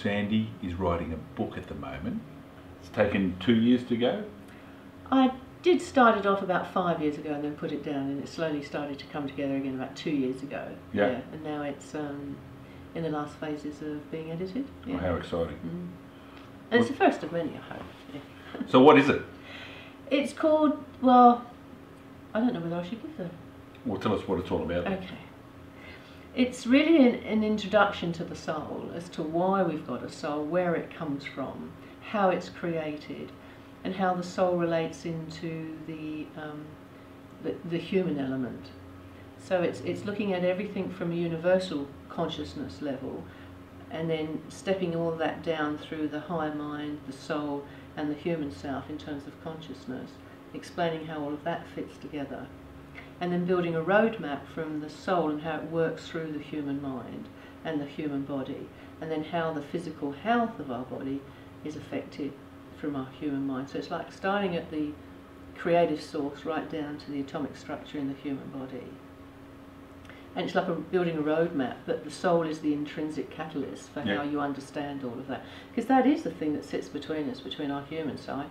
Sandy is writing a book at the moment. It's taken 2 years to go. I did start it off about 5 years ago and then put it down, and it slowly started to come together again about 2 years ago. Yeah. And now it's in the last phases of being edited. Yeah. Oh, how exciting. And it's the first of many, I hope. Yeah. So what is it? It's called, well, I don't know whether I should give the... Well, tell us what it's all about. Okay. It's really an introduction to the soul, as to why we've got a soul, where it comes from, how it's created, and how the soul relates into the human element. So it's looking at everything from a universal consciousness level, and then stepping all of that down through the higher mind, the soul, and the human self in terms of consciousness, explaining how all of that fits together. And then building a roadmap from the soul and how it works through the human mind and the human body, and then how the physical health of our body is affected from our human mind. So it's like starting at the creative source right down to the atomic structure in the human body. And it's like building a roadmap, but the soul is the intrinsic catalyst for how you understand all of that. Because that is the thing that sits between us, between our human side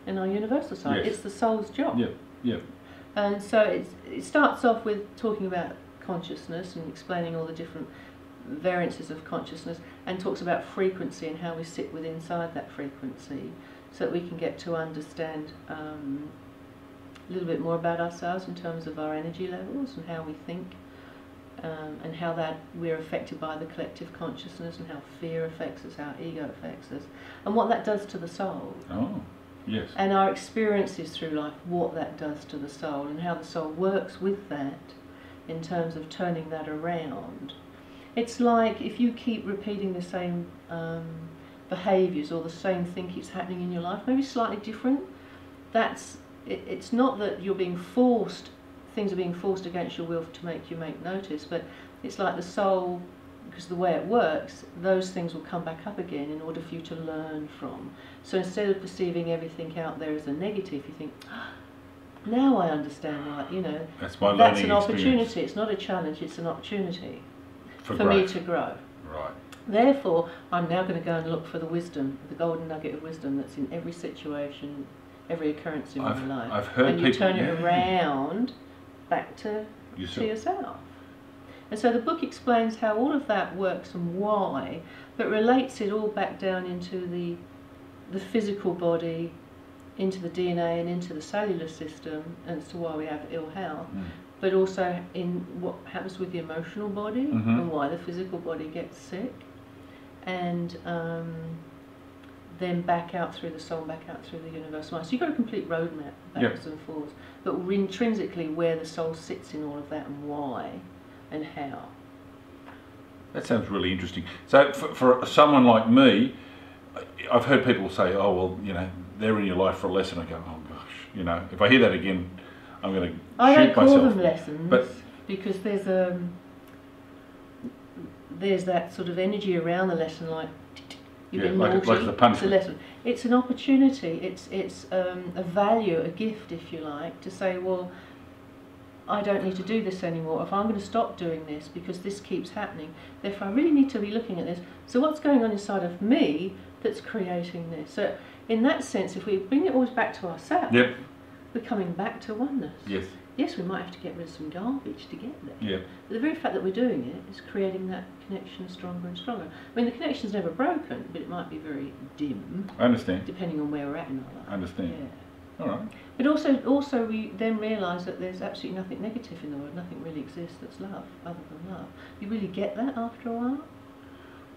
and our universal side. Yes. It's the soul's job. Yeah, yeah. And so it starts off with talking about consciousness and explaining all the different variances of consciousness, and talks about frequency and how we sit within inside that frequency, so that we can get to understand a little bit more about ourselves in terms of our energy levels and how we think, and how that we're affected by the collective consciousness, and how fear affects us, how ego affects us, and what that does to the soul. Oh. Yes. And our experiences through life, what that does to the soul, and how the soul works with that in terms of turning that around. It's like if you keep repeating the same behaviours, or the same thing keeps happening in your life, maybe slightly different, it's not that you're being forced, things are being forced against your will to make you make notice, but it's like the soul, because the way it works, those things will come back up again in order for you to learn from. So instead of perceiving everything out there as a negative, you think, now I understand why, That's my that's learning an opportunity. experience. It's not a challenge, it's an opportunity for growth. me to grow. Right. Therefore, I'm now going to go and look for the wisdom, the golden nugget of wisdom that's in every situation, every occurrence in my life. I've heard and you people, turn it around back to yourself. And so the book explains how all of that works and why, but relates it all back down into the physical body, into the DNA and into the cellular system, as to why we have ill health, but also in what happens with the emotional body and why the physical body gets sick, and then back out through the soul, back out through the universal mind. So you've got a complete roadmap backwards and forwards, but intrinsically where the soul sits in all of that and why and how. That sounds really interesting. So for someone like me, I've heard people say, oh, well, they're in your life for a lesson. I go, oh gosh, if I hear that again, I'm going to shoot myself. I don't call them lessons, because there's that sort of energy around the lesson, like you've been naughty, like the punishment. it's a lesson. It's an opportunity, it's a value, a gift, if you like, to say, well, I don't need to do this anymore. If I'm going to stop doing this because this keeps happening, therefore I really need to be looking at this. So what's going on inside of me that's creating this? So in that sense, if we bring it always back to ourselves, we're coming back to oneness. Yes. Yes, we might have to get rid of some garbage to get there. Yeah. But the very fact that we're doing it is creating that connection stronger and stronger. I mean, the connection's never broken, but it might be very dim. I understand. Depending on where we're at in our life. I understand. Yeah. All right. But also we then realise that there's absolutely nothing negative in the world. Nothing really exists that's love, other than love. You really get that after a while.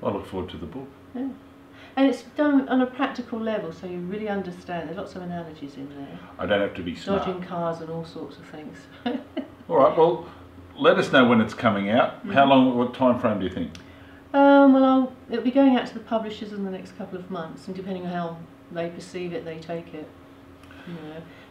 I look forward to the book. Yeah. And it's done on a practical level, so you really understand. There's lots of analogies in there. I don't have to be smart. Dodging cars and all sorts of things. All right. Well, let us know when it's coming out. How long? What time frame do you think? Well, it'll be going out to the publishers in the next couple of months, and depending on how they perceive it, they take it.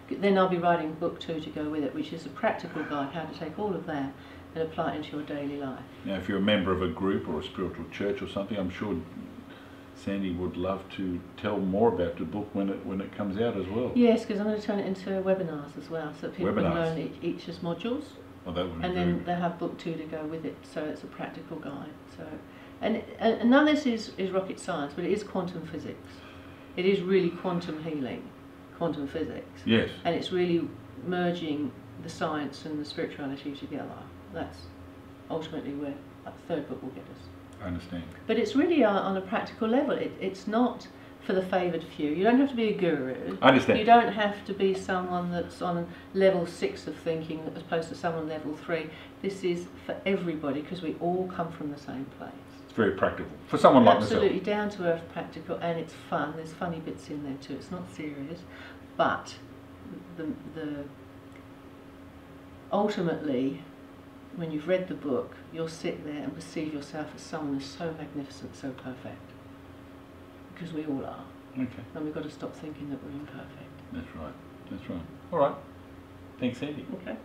Then I'll be writing book 2 to go with it, which is a practical guide, how to take all of that and apply it into your daily life. Now, if you're a member of a group or a spiritual church or something, I'm sure Sandy would love to tell more about the book when it comes out as well. Yes, because I'm going to turn it into webinars as well, so that people can learn each as modules. Oh, that would be and then they'll have book 2 to go with it, so it's a practical guide. So And none of this is rocket science, but it is quantum physics. It is really quantum healing, quantum physics. Yes. And it's really merging the science and the spirituality together. That's ultimately where the third book will get us. I understand. But it's really on a practical level. It's not for the favoured few. You don't have to be a guru. I understand. You don't have to be someone that's on level 6 of thinking as opposed to someone level 3. This is for everybody because we all come from the same place. It's very practical for someone like myself. Absolutely down to earth, practical, and it's fun. There's funny bits in there too. It's not serious, but the ultimately, when you've read the book, you'll sit there and perceive yourself as someone who's so magnificent, so perfect. Because we all are. Okay. And we've got to stop thinking that we're imperfect. That's right. That's right. All right. Thanks, Andy. Okay.